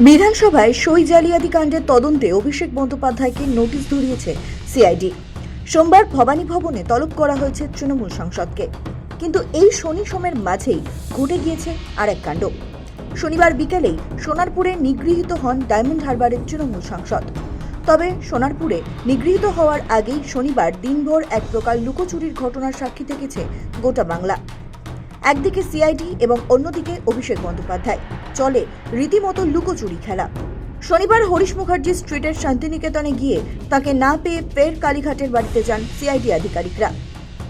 বিধানসভায় সই জালিয়াতি কাণ্ডের তদন্তে অভিষেক বন্দ্যোপাধ্যায়কে নোটিশ ধরিয়েছে সিআইডি। সোমবার ভবানী ভবনে তলব করা হয়েছে তৃণমূল সাংসদকে। কিন্তু এই শনি সোমের মাঝেই ঘটে গিয়েছে আরেক কাণ্ড। শনিবার বিকেলেই সোনারপুরে নিগৃহীত হন ডায়মন্ড হারবারের তৃণমূল সাংসদ। তবে সোনারপুরে নিগৃহীত হওয়ার আগেই শনিবার দিনভর এক প্রকার লুকোচুরির ঘটনার সাক্ষী থেকেছে গোটা বাংলা। একদিকে সিআইডি এবং অন্যদিকে অভিষেক বন্দ্যোপাধ্যায়, চলে রীতিমতো লুকোচুরি খেলা। শনিবার হরিশ মুখার্জি স্ট্রিটের শান্তিনিকেতনে গিয়ে তাকে না পেয়ে ফের কালীঘাটের বাড়িতে যান সিআইডি আধিকারিকরা।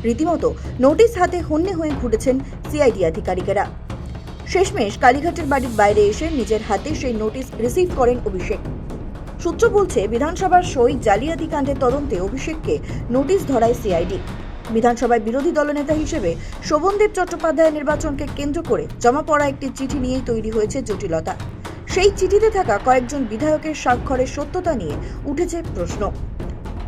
রীতিমতো নোটিশ হাতে হন্যে হয়ে ঘুরেছেন সিআইডি আধিকারিকেরা। শেষমেশ কালীঘাটের বাড়ির বাইরে এসে নিজের হাতে সেই নোটিশ রিসিভ করেন অভিষেক। সূত্র বলছে, বিধানসভার সই জালিয়াতি কাণ্ডের তদন্তে অভিষেককে নোটিশ ধরায় সিআইডি। বিধানসভায় বিরোধী দলনেতা হিসেবে শোভনদেব চট্টোপাধ্যায়ের নির্বাচনকে কেন্দ্র করে জমা পড়া একটি চিঠি নিয়েই তৈরি হয়েছে জটিলতা। সেই চিঠিতে থাকা কয়েকজন বিধায়কের স্বাক্ষরের সত্যতা নিয়ে উঠেছে প্রশ্ন।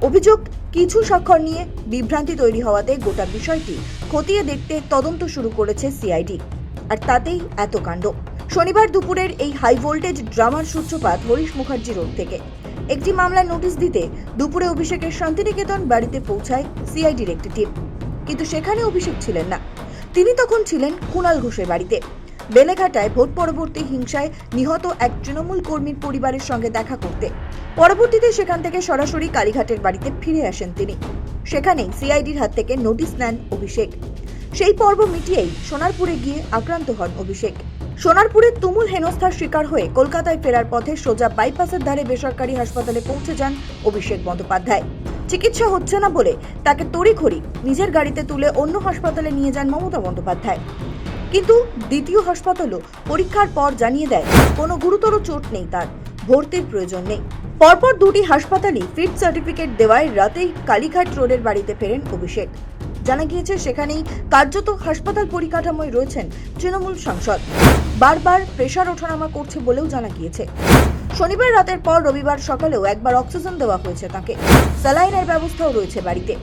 অভিযোগ, কিছু স্বাক্ষর নিয়ে বিভ্রান্তি তৈরি হওয়াতে গোটা বিষয়টি খতিয়ে দেখতে তদন্ত শুরু করেছে সিআইডি। আর তাতেই এত কাণ্ড। শনিবার দুপুরের এই হাই ভোল্টেজ ড্রামার সূত্রপাত হরিশ মুখার্জি রোড থেকে। একটি মামলার নোটিশ দিতে দুপুরে অভিষেকের শান্তিনিকেতন বাড়িতে পৌঁছায় সিআইডির একটি টিম। কিন্তু সেখানে অভিষেক ছিলেন না। তিনি তখন ছিলেন কুণাল ঘোষের বাড়িতে। বেলেঘাটায় ভোট পরবর্তী হিংসায় নিহত এক তৃণমূল কর্মীর পরিবারের সঙ্গে দেখা করতে। পরবর্তীতে সেখান থেকে সরাসরি কালীঘাটের বাড়িতে ফিরে আসেন তিনি। সেখানেই সিআইডির হাত থেকে নোটিশ নেন অভিষেক। সেই পর্ব মিটিয়েই সোনারপুরে গিয়ে আক্রান্ত হন অভিষেক। সোনারপুরে তুমুল হেনস্থার শিকার হয়ে কলকাতায় ফেরার পথে সোজা বাইপাসের ধারে বেসরকারি হাসপাতালে পৌঁছে যান অভিষেক বন্দ্যোপাধ্যায়। চিকিৎসা হচ্ছে না বলে তাকে তড়িঘড়ি নিজের গাড়িতে তুলে অন্য হাসপাতালে নিয়ে যান মমতা বন্দ্যোপাধ্যায়। কিন্তু দ্বিতীয় হাসপাতালও পরীক্ষার পর জানিয়ে দেয় কোনো গুরুতর চোট নেই, তার ভর্তির প্রয়োজন নেই। পরপর দুটি হাসপাতালই ফিট সার্টিফিকেট দেওয়ায় রাতেই কালীঘাট রোডের বাড়িতে ফেরেন অভিষেক। জানা গিয়েছে, সেখানেই কার্যত হাসপাতাল পরিকাঠামোয় রয়েছেন তৃণমূল সাংসদ। বারবার প্রেশার ওঠানামা করছে বলেও জানা গিয়েছে। শনিবার রাতের পর রবিবার সকালেও একবার অক্সিজেন দেওয়া হয়েছে তাকে। স্যালাইনের ব্যবস্থাও রয়েছে বাড়িতে।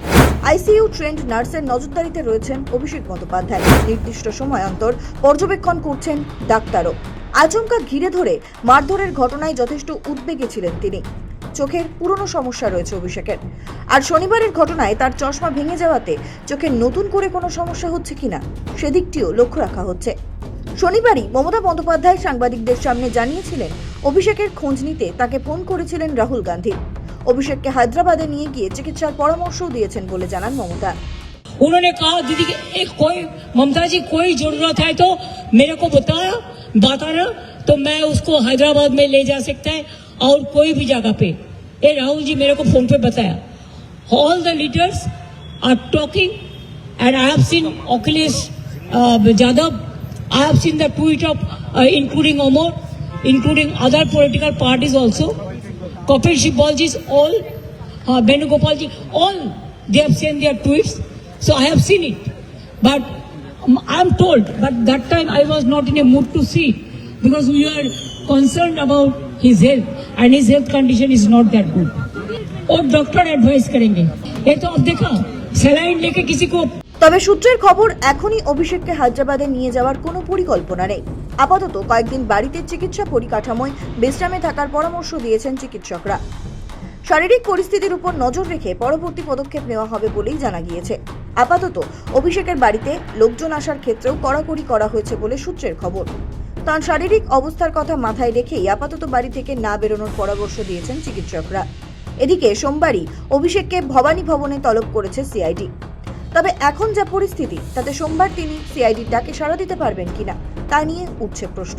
আইসিইউ ট্রেন্ড নার্সের নজরদারিতে রয়েছেন অভিষেক বন্দ্যোপাধ্যায়। নির্দিষ্ট সময় অন্তর পর্যবেক্ষণ করছেন ডাক্তারও। আচমকা ঘিরে ধরে মারধরের ঘটনায় যথেষ্ট উদ্বেগে ছিলেন তিনি। চোখের পুরনো সমস্যা রয়েছে অভিষেকের। আর শনিবারের ঘটনায় তার চশমা ভেঙে যাওয়াতে চোখের নতুন করে কোনো সমস্যা হচ্ছে কিনা সেদিকটিও লক্ষ্য রাখা হচ্ছে। শনিবারই মমতা বন্দ্যোপাধ্যায় সাংবাদিকদের সামনে জানিয়েছিলেন, অভিষেকের খোঁজ নিতে তাকে ফোন করেছিলেন রাহুল গান্ধী। অভিষেককে হায়দ্রাবাদে নিয়ে গিয়ে চিকিৎসার পরামর্শও দিয়েছেন বলে জানান মমতা। उन्होंने कहा, दीदी कोई ममता जी कोई जरूरत है तो मेरे को बताना तो मैं उसको हैदराबाद में ले जा सकता है और कोई भी जगह पे। ये राहुल जी मेरे को फोन पे बताया। All the leaders are talking and I have seen Akhilesh Yadav, I have seen the tweet of including Omar, including other political parties also. Kapil Sibal ji, all, Venugopal ji, all they have sent their tweets. So I have seen it. But I am told, but that time I was not in a mood to see because we are concerned about his health and his health condition is not that good. और doctor advice करेंगे। ये तो अब देखा saline लेके किसी को। তবে সূত্রের খবর, এখনই অভিষেককে হায়দ্রাবাদে নিয়ে যাওয়ার কোনো পরিকল্পনা নেই। আপাতত কয়েকদিন বাড়িতে চিকিৎসা পরিকাঠামোয় বিশ্রামে থাকার পরামর্শ দিয়েছেন চিকিৎসকরা। শারীরিক পরিস্থিতির উপর নজর রেখে পরবর্তী পদক্ষেপ নেওয়া হবে বলেই জানা গিয়েছে। আপাতত অভিষেকের বাড়িতে লোকজন আসার ক্ষেত্রেও কড়াকড়ি করা হয়েছে বলে সূত্রের খবর। তার শারীরিক অবস্থার কথা মাথায় রেখেই আপাতত বাড়ি থেকে না বেরোনোর পরামর্শ দিয়েছেন চিকিৎসকরা। এদিকে সোমবারই অভিষেককে ভবানী ভবনে তলব করেছে সিআইডি। তবে এখন যা পরিস্থিতি, তাতে সোমবার তিনি সিআইডির ডাকে সাড়া দিতে পারবেন কিনা তা নিয়ে উঠছে প্রশ্ন।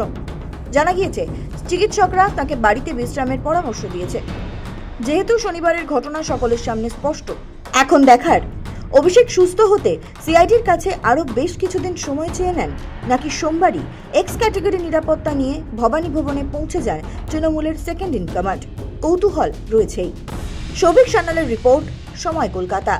জানা গিয়েছে, চিকিৎসকরা তাকে বাড়িতে বিশ্রামের পরামর্শ দিয়েছে। যেহেতু শনিবারের ঘটনা সকলের সামনে স্পষ্ট, এখন দেখার অভিষেক সুস্থ হতে সিআইডির কাছে আরও বেশ কিছুদিন সময় চেয়ে নেন, নাকি সোমবারই এক্স ক্যাটাগরি নিরাপত্তা নিয়ে ভবানী ভবনে পৌঁছে যায় তৃণমূলের সেকেন্ড ইন কমান্ড। কৌতূহল রয়েছেই। সৌভিক সান্যালের রিপোর্ট, সময়, কলকাতা।